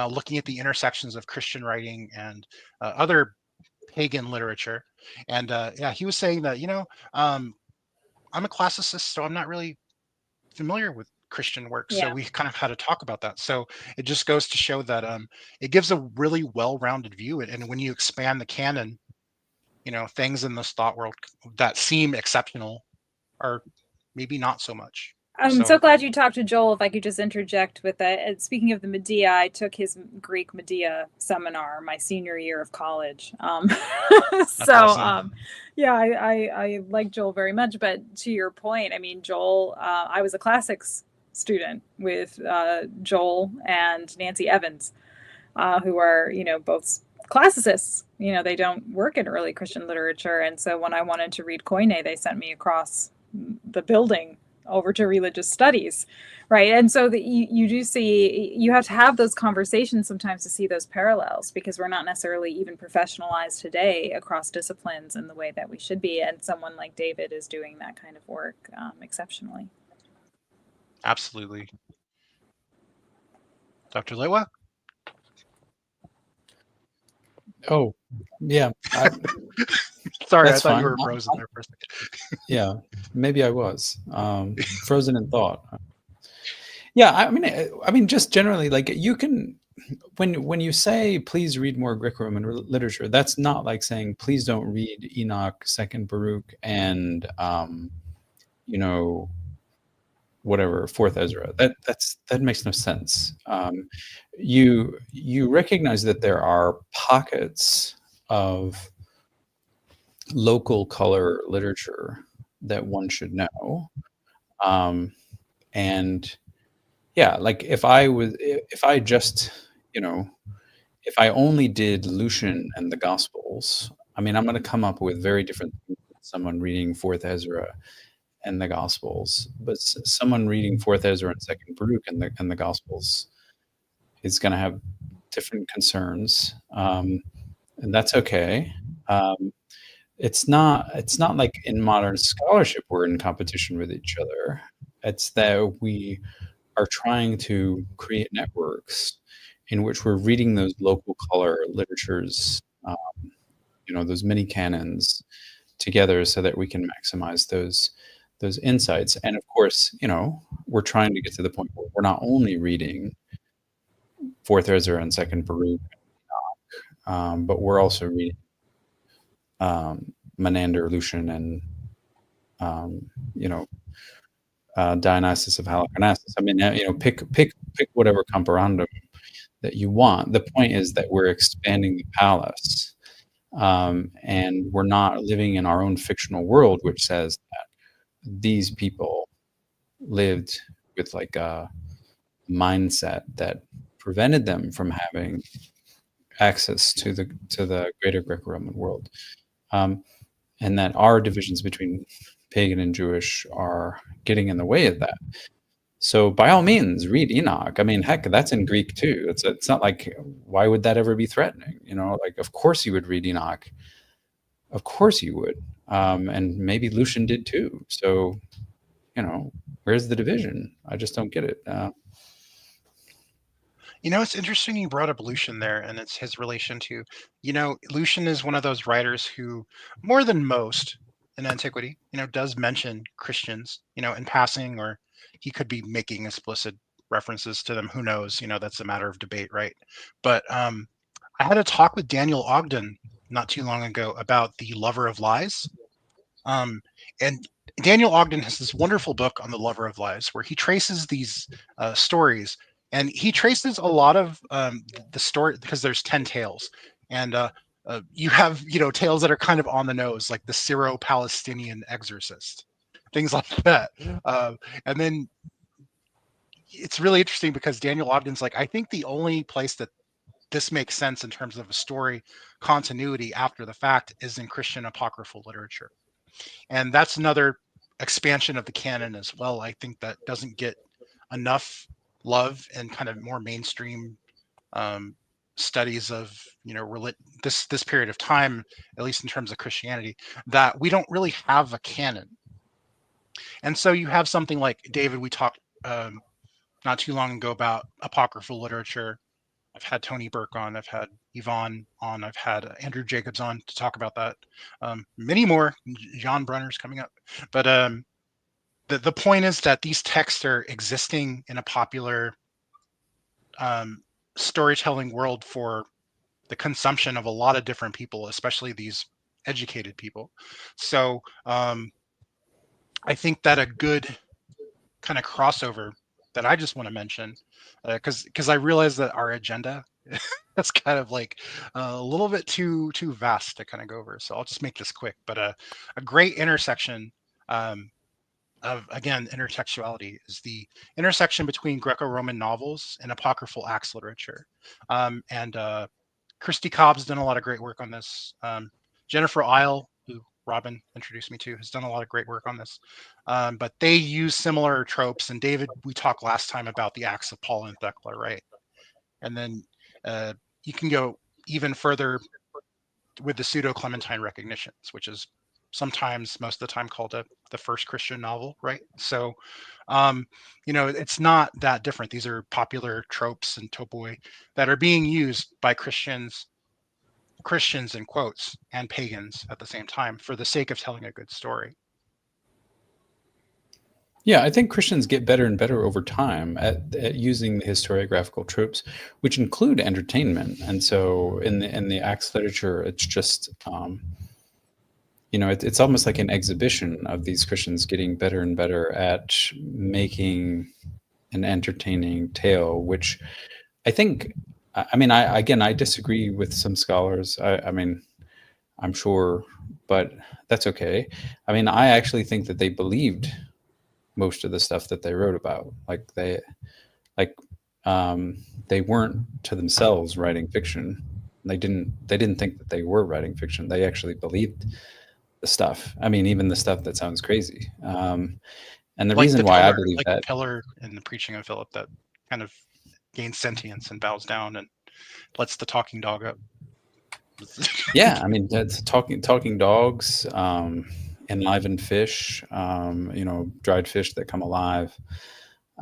looking at the intersections of Christian writing and other pagan literature. And he was saying that I'm a classicist, so I'm not really familiar with Christian works. So we kind of had to talk about that. So it just goes to show that it gives a really well-rounded view. And when you expand the canon, things in this thought world that seem exceptional are maybe not so much. I'm so glad you talked to Joel. If I could just interject with that. Speaking of the Medea, I took his Greek Medea seminar my senior year of college. So, awesome. I like Joel very much. But to your point, I mean, Joel, I was a classics student with Joel and Nancy Evans, who are, both classicists. They don't work in early Christian literature. And so when I wanted to read Koine, they sent me across the building over to religious studies, right? And so that you do see, you have to have those conversations sometimes to see those parallels, because we're not necessarily even professionalized today across disciplines in the way that we should be. And someone like David is doing that kind of work exceptionally. Absolutely. Dr. Litwa? Oh, yeah. Sorry, I That's thought you fine. were frozen there for a second. Yeah, maybe I was frozen in thought. Yeah, I mean, just generally, like, you can, when you say please read more Greco-Roman literature, that's not like saying please don't read Enoch, Second Baruch, and you know, whatever, Fourth Ezra. That makes no sense. You recognize that there are pockets of local color literature that one should know, and yeah, like if I just, you know, if I only did Lucian and the Gospels, I mean, I'm going to come up with very different things than someone reading Fourth Ezra and the Gospels. But someone reading Fourth Ezra and Second Baruch and the Gospels is going to have different concerns, and that's okay. It's not like in modern scholarship we're in competition with each other. It's that we are trying to create networks in which we're reading those local color literatures, those mini canons together, so that we can maximize those insights. And of course, we're trying to get to the point where we're not only reading Fourth Ezra and Second Baruch, but we're also reading Menander, Lucian, and Dionysius of Halicarnassus. I mean, pick whatever comparandum that you want. The point is that we're expanding the palace, and we're not living in our own fictional world, which says that these people lived with like a mindset that prevented them from having access to the greater Greco-Roman world, and that our divisions between pagan and Jewish are getting in the way of that. So by all means, read Enoch. I mean, heck, that's in Greek too. It's not like, why would that ever be threatening? Like, of course you would read Enoch. Of course you would. And maybe Lucian did too. So, where's the division? I just don't get it. It's interesting you brought up Lucian there, and it's his relation to, Lucian is one of those writers who, more than most in Antiquity, does mention Christians, in passing, or he could be making explicit references to them. Who knows? That's a matter of debate, right? But I had a talk with Daniel Ogden not too long ago about the Lover of Lies. And Daniel Ogden has this wonderful book on the Lover of Lies, where he traces these stories, and he traces a lot of the story, because there's 10 tales, and you have tales that are kind of on the nose, like the Syro-Palestinian exorcist, things like that. And then it's really interesting because Daniel Ogden's like, I think the only place that this makes sense in terms of a story continuity after the fact is in Christian apocryphal literature. And that's another expansion of the canon as well. I think that doesn't get enough love and kind of more mainstream studies of this period of time, at least in terms of Christianity, that we don't really have a canon. And so you have something like David. We talked not too long ago about apocryphal literature. I've had Tony Burke on, I've had Yvonne on, I've had Andrew Jacobs on to talk about that. Many more. John Brunner's coming up. But the point is that these texts are existing in a popular storytelling world for the consumption of a lot of different people, especially these educated people. So I think that a good kind of crossover that I just want to mention, because I realize that our agenda that's kind of like a little bit too vast to kind of go over. So I'll just make this quick. But a great intersection of, again, intertextuality is the intersection between Greco-Roman novels and apocryphal Acts literature. And Christy Cobb's done a lot of great work on this. Jennifer Isle, who Robyn introduced me to, has done a lot of great work on this. But they use similar tropes. And David, we talked last time about the acts of Paul and Thecla, right? And then you can go even further with the pseudo-Clementine recognitions, which is sometimes, most of the time, called the first Christian novel, right? So, it's not that different. These are popular tropes and topoi that are being used by Christians in quotes, and pagans at the same time for the sake of telling a good story. Yeah, I think Christians get better and better over time at using the historiographical tropes, which include entertainment. And so in the Acts literature, it's just, it's almost like an exhibition of these Christians getting better and better at making an entertaining tale, which I think, I disagree with some scholars. I'm sure, but that's okay. I actually think that they believed most of the stuff that they wrote about. They weren't to themselves writing fiction. They didn't think that they were writing fiction. They actually believed the stuff. Even the stuff that sounds crazy. And the reason why I believe that, the pillar in the preaching of Philip, that kind of gains sentience and bows down and lets the talking dog up. Yeah, that's talking dogs, enlivened fish, dried fish that come alive,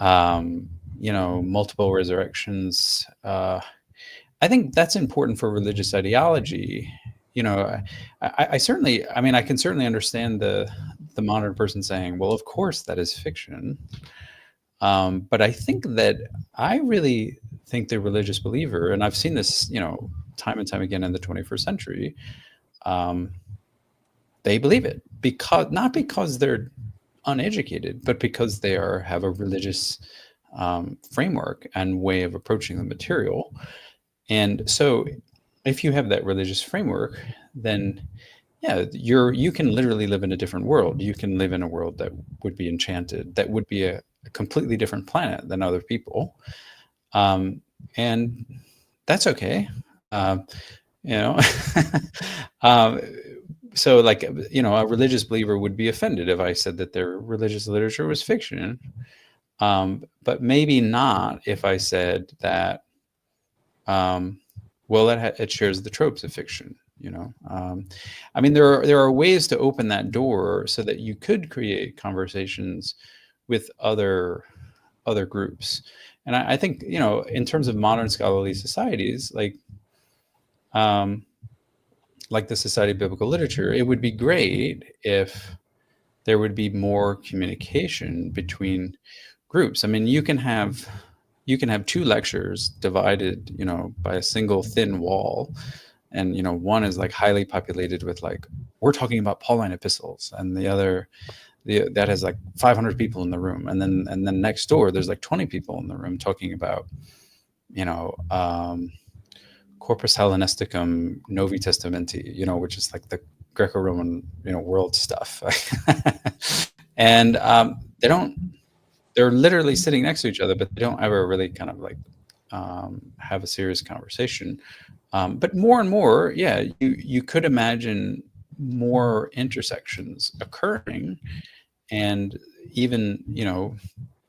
multiple resurrections. I think that's important for religious ideology. I certainly, I can certainly understand the modern person saying, well, of course that is fiction. But I think that I really think the religious believer, and I've seen this, time and time again in the 21st century, they believe it not because they're uneducated, but because they have a religious framework and way of approaching the material. And so if you have that religious framework, then yeah, you can literally live in a different world. You can live in a world that would be enchanted, that would be a completely different planet than other people. And that's okay. So a religious believer would be offended if I said that their religious literature was fiction. But maybe not if I said that, it shares the tropes of fiction. There are ways to open that door so that you could create conversations with other groups. And I think, in terms of modern scholarly societies, like the Society of Biblical Literature, it would be great if there would be more communication between groups. You can have two lectures divided, by a single thin wall. And, one is highly populated with we're talking about Pauline epistles, and the other, that has 500 people in the room. And then next door, there's 20 people in the room talking about, Corpus Hellenisticum Novi Testamenti, which is the Greco-Roman, world stuff. And they're literally sitting next to each other, but they don't ever really kind of have a serious conversation. But more and more, yeah, you could imagine more intersections occurring, and even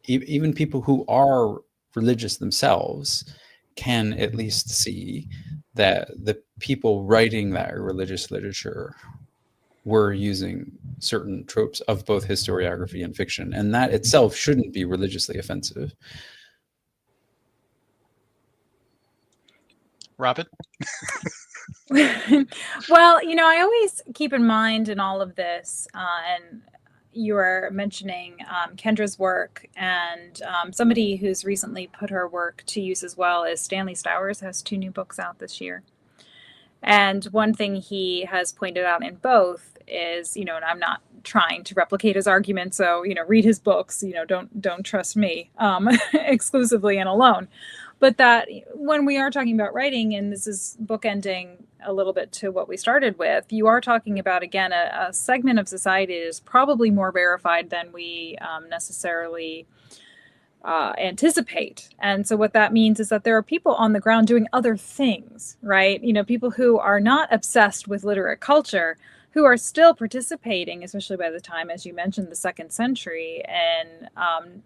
even people who are religious themselves can at least see that the people writing that religious literature were using certain tropes of both historiography and fiction, and that itself shouldn't be religiously offensive. Robyn? Well, I always keep in mind in all of this, and you were mentioning Kendra's work, and somebody who's recently put her work to use as well is Stanley Stowers, has 2 new books out this year. And one thing he has pointed out in both is, and I'm not trying to replicate his argument, so, read his books, don't trust me exclusively and alone. But that when we are talking about writing, and this is bookending a little bit to what we started with, you are talking about, again, a segment of society that is probably more verified than we necessarily anticipate. And so what that means is that there are people on the ground doing other things, right? People who are not obsessed with literate culture, who are still participating, especially by the time, as you mentioned, the 2nd century, and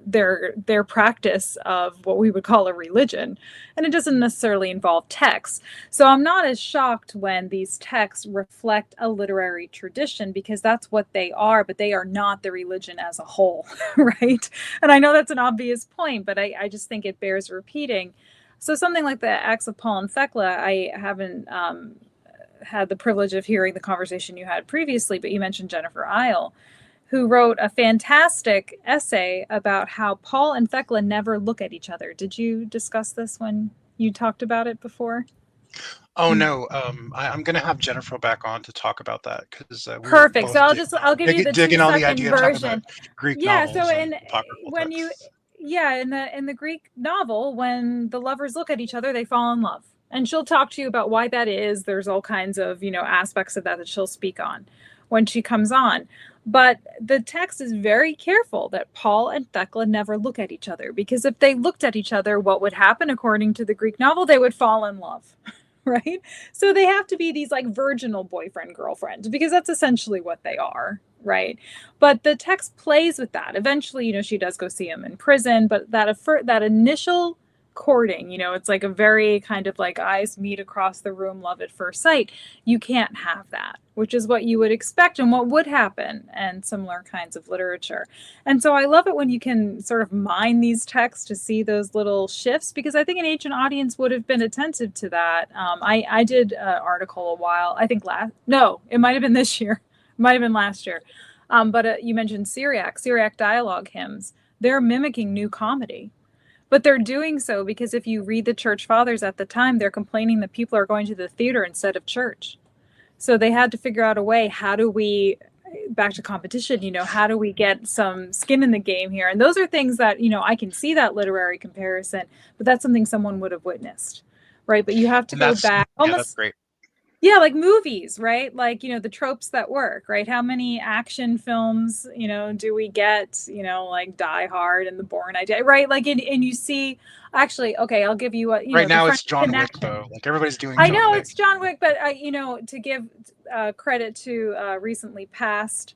their practice of what we would call a religion, and it doesn't necessarily involve texts. So I'm not as shocked when these texts reflect a literary tradition, because that's what they are, but they are not the religion as a whole, right? And I know that's an obvious point, but I just think it bears repeating. So something like the Acts of Paul and Thecla, I haven't had the privilege of hearing the conversation you had previously, but you mentioned Jennifer Isle, who wrote a fantastic essay about how Paul and Thecla never look at each other. Did you discuss this when you talked about it before? Oh no, I'm gonna have Jennifer back on to talk about that, because we were Perfect. both So I'll give you the digging on the 2-second idea of talking about version. Greek Yeah. So novels and apocryphal when you texts. in the Greek novel, when the lovers look at each other, they fall in love. And she'll talk to you about why that is. There's all kinds of, aspects of that she'll speak on when she comes on. But the text is very careful that Paul and Thecla never look at each other, because if they looked at each other, what would happen according to the Greek novel? They would fall in love. Right? So they have to be these like virginal boyfriend girlfriends, because that's essentially what they are, right? But the text plays with that. Eventually, she does go see him in prison, but that initial courting, it's like a very kind of like eyes meet across the room, love at first sight. You can't have that, which is what you would expect and what would happen in similar kinds of literature. And so I love it when you can sort of mine these texts to see those little shifts, because I think an ancient audience would have been attentive to that. I did an article a while, I think it might have been this year, it might have been last year. But you mentioned Syriac dialogue hymns. They're mimicking New Comedy. But they're doing so because if you read the church fathers at the time, they're complaining that people are going to the theater instead of church. So they had to figure out a way, back to competition, how do we get some skin in the game here? And those are things that, I can see that literary comparison, but that's something someone would have witnessed, right? But you have to go back almost. Yeah, that's great. Yeah, like movies, right? Like, the tropes that work, right? How many action films, do we get, like Die Hard and The Bourne Identity, right? Like, and you see, actually, okay, I'll give you right now the it's John connection. Wick, though. Like, everybody's doing I John know Wick. it's John Wick, but, to give credit to recently passed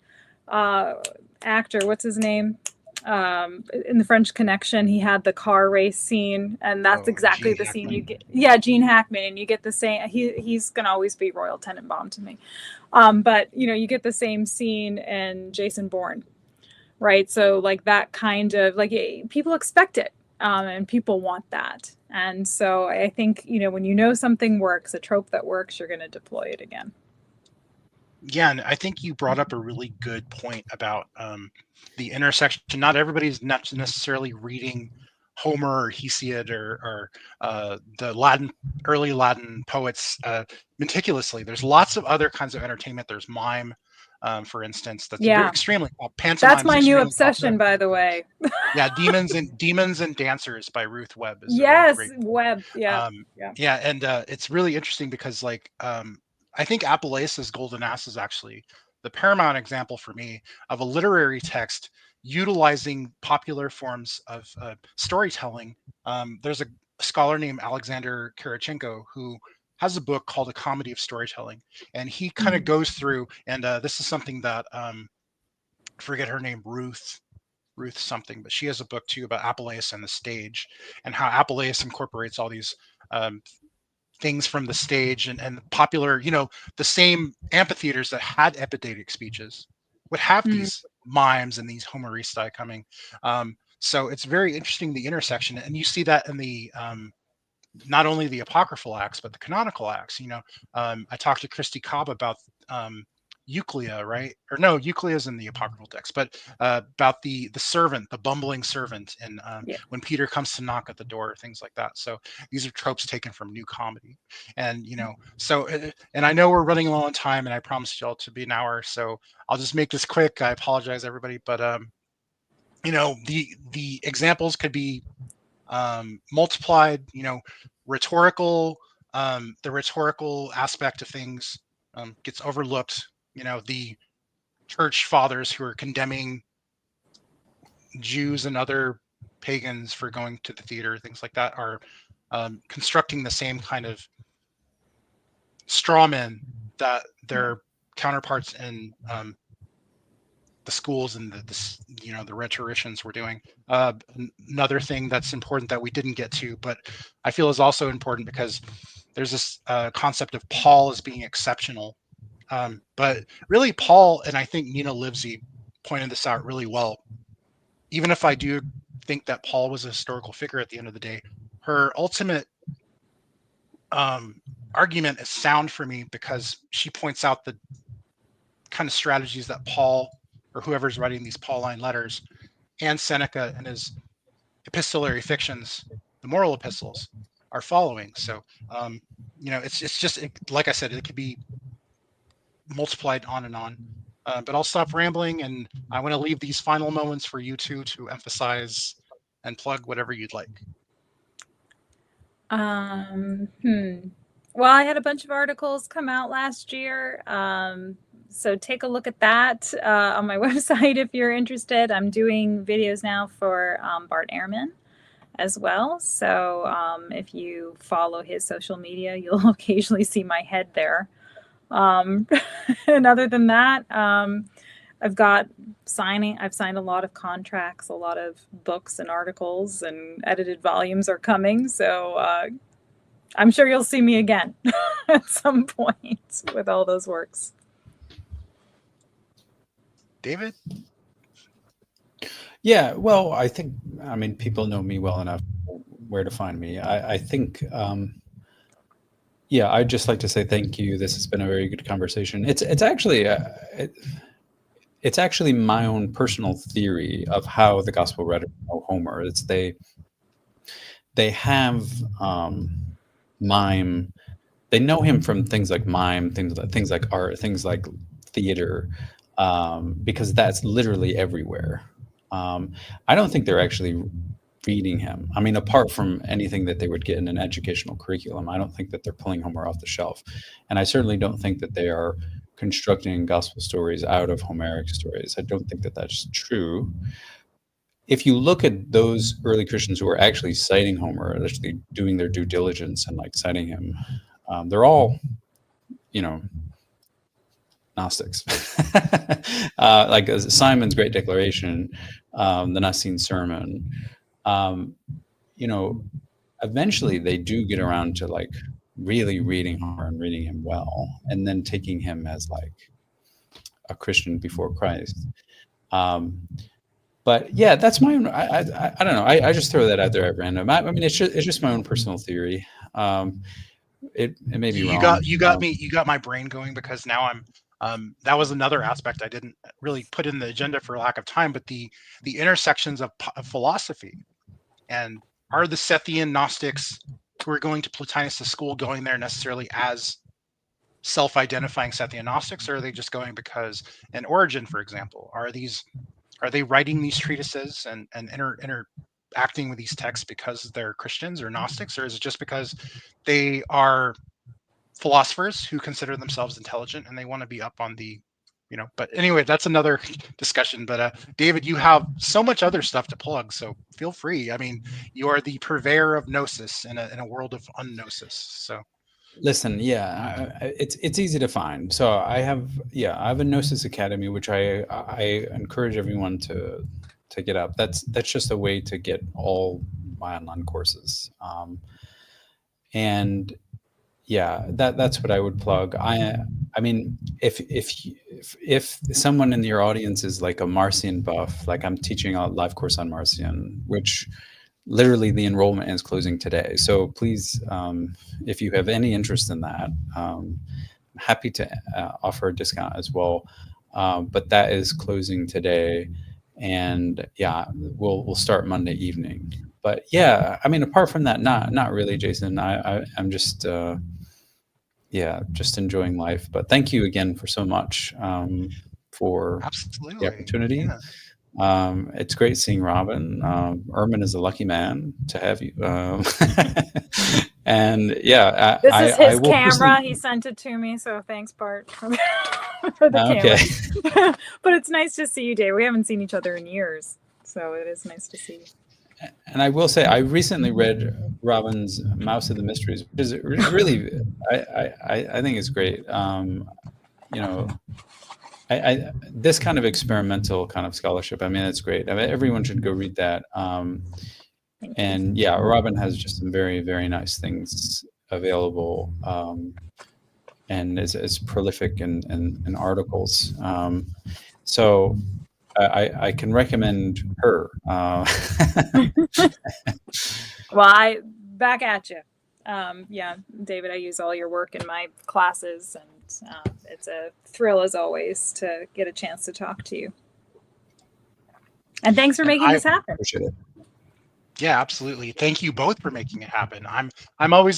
actor, what's his name? In the French Connection, he had the car race scene, and that's exactly Gene the scene Hackman. you get. Yeah, Gene Hackman, and you get the same. He's gonna always be Royal Tenenbaum to me, but you get the same scene in Jason Bourne, right? So like that kind of like people expect it, and people want that, and so I think when something works, a trope that works, you're gonna deploy it again. Yeah, and I think you brought up a really good point about the intersection. Not everybody's not necessarily reading Homer or Hesiod or the early Latin poets meticulously. There's lots of other kinds of entertainment. There's mime, for instance, that's extremely pantomime. That's my new obsession, by the way. Yeah, Demons and Dancers by Ruth Webb is yes, really great. Webb. Yeah, yeah, and it's really interesting because I think Apuleius The Golden Ass is actually the paramount example for me of a literary text utilizing popular forms of storytelling. There's a scholar named Alexander Karachenko who has a book called A Comedy of Storytelling, and he kind of goes through, and this is something that I forget her name, Ruth something, but she has a book too about Apuleius and the stage, and how Apuleius incorporates all these things from the stage and popular, the same amphitheaters that had epidatic speeches would have these mimes and these Homeristae coming. So it's very interesting, the intersection, and you see that in the not only the apocryphal acts but the canonical acts. I talked to Christy Cobb about Euclid, right? Or no, Euclid is in the apocryphal text, but about the servant, the bumbling servant, and when Peter comes to knock at the door, things like that. So these are tropes taken from New Comedy, and so and I know we're running low on time, and I promised y'all to be an hour, so I'll just make this quick. I apologize, everybody, but the examples could be multiplied. Rhetorical. The rhetorical aspect of things gets overlooked. The church fathers who are condemning Jews and other pagans for going to the theater, things like that, are constructing the same kind of straw men that they're counterparts in the schools and the rhetoricians were doing. Another thing that's important that we didn't get to, but I feel is also important because there's this concept of Paul as being exceptional. But really Paul, and I think Nina Livesey pointed this out really well, even if I do think that Paul was a historical figure at the end of the day, her ultimate argument is sound for me because she points out the kind of strategies that Paul, or whoever's writing these Pauline letters, and Seneca and his epistolary fictions, the moral epistles, are following. So, it's just, like I said, it could be multiplied on and on. But I'll stop rambling, and I want to leave these final moments for you two to emphasize and plug whatever you'd like. Well, I had a bunch of articles come out last year. So take a look at that on my website if you're interested. I'm doing videos now for Bart Ehrman as well. So if you follow his social media, you'll occasionally see my head there. And other than that, I've signed a lot of contracts, a lot of books and articles, and edited volumes are coming. So I'm sure you'll see me again at some point with all those works. David? Yeah, well, I mean, people know me well enough where to find me. I think, I'd just like to say thank you. This has been a very good conversation. It's actually my own personal theory of how the gospel writers know Homer. It's they have mime. They know him from things like mime, things like art, things like theater, because that's literally everywhere. I don't think they're actually reading him. I mean, apart from anything that they would get in an educational curriculum, I don't think that they're pulling Homer off the shelf. And I certainly don't think that they are constructing gospel stories out of Homeric stories. I don't think that that's true. If you look at those early Christians who are actually citing Homer, actually doing their due diligence and like citing him, they're all, Gnostics. Like Simon's Great Declaration, the Nicene Sermon, eventually they do get around to like really reading Homer and reading him well, and then taking him as like a Christian before Christ. But yeah, that's my own. I don't know. I just throw that out there at random. I mean, it's just my own personal theory. It may be wrong. You got my brain going, because now I'm. That was another aspect I didn't really put in the agenda for lack of time, but the intersections of philosophy, and are the Sethian Gnostics who are going to Plotinus' school going there necessarily as self-identifying Sethian Gnostics, or are they just going because an Origin, for example, are they writing these treatises and interacting with these texts because they're Christians or Gnostics, or is it just because they are philosophers who consider themselves intelligent and they want to be up on the, but anyway, that's another discussion. But David, you have so much other stuff to plug, so feel free. I mean, you are the purveyor of gnosis in a world of unknosis. So listen, it's easy to find. So I have a Gnosis Academy, which I encourage everyone to get up. That's just a way to get all my online courses. And yeah, that's what I would plug. I mean, if someone in your audience is like a Marcion buff, like I'm teaching a live course on Marcion, which literally the enrollment is closing today. So please, if you have any interest in that, I'm happy to offer a discount as well. But that is closing today, and we'll start Monday evening. But yeah, I mean, apart from that, not really, Jason. I'm just just enjoying life. But thank you again for so much for absolutely the opportunity. Yeah. It's great seeing Robyn. Ehrman is a lucky man to have you. And this is his camera. He sent it to me, so thanks, Bart, for the camera. But it's nice to see you, Dave. We haven't seen each other in years, so it is nice to see you. And I will say, I recently read Robyn's Mouse of the Mysteries, which is really, I think it's great. you know, this kind of experimental kind of scholarship, I mean, it's great. I mean, everyone should go read that. And yeah, Robyn has just some very, very nice things available, and is prolific in articles. So I can recommend her. Well, back at you. Yeah, David, I use all your work in my classes, and it's a thrill as always to get a chance to talk to you. And thanks for making this happen. Appreciate it. Yeah, absolutely. Thank you both for making it happen. I'm always